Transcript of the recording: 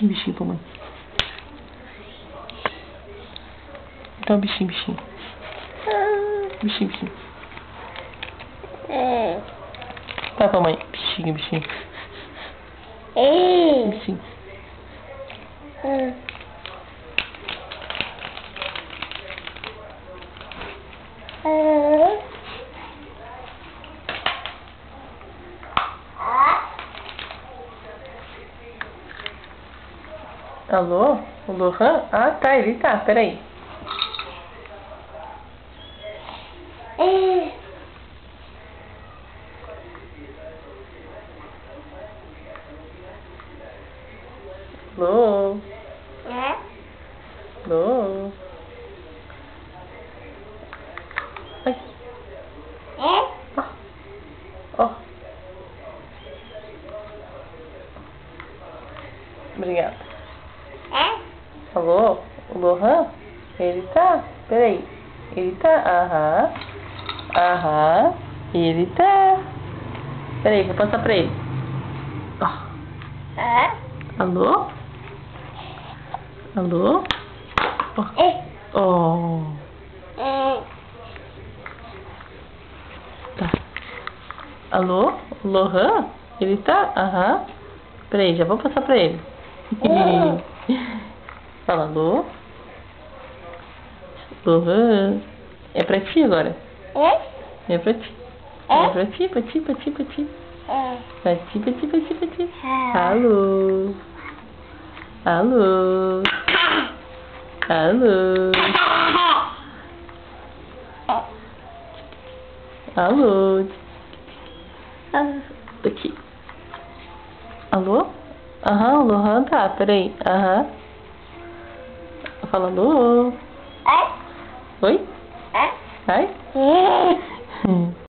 bichinho, bichinho pra mãe. Dá um bichinho, bichinho. Bichinho, bichinho. Dá pra mãe. Bichinho, bichinho. Bichinho. Alô? O Lohan? Ah, tá, ele tá, peraí. Alô? Alô? Ai. Ó. Obrigada. Alô? O Lohan? Ele tá? Peraí. Ele tá? Aham. Aham. Ele tá. Peraí, vou passar pra ele. Ó. Alô? Alô? Oh. Tá. Alô? O Lohan? Ele tá? Aham. Peraí, já vou passar pra ele. Fala, alô? Lohan? É pra ti agora? É pra ti. É pra ti, pra ti, pra ti, pra ti. Pra ti, pra ti, pra ti, pra ti. Alô? Alô? Alô? Alô? Aqui. Alô? Aham, o Lohan tá, peraí. Aham. Fala, alô? Oi? Ai?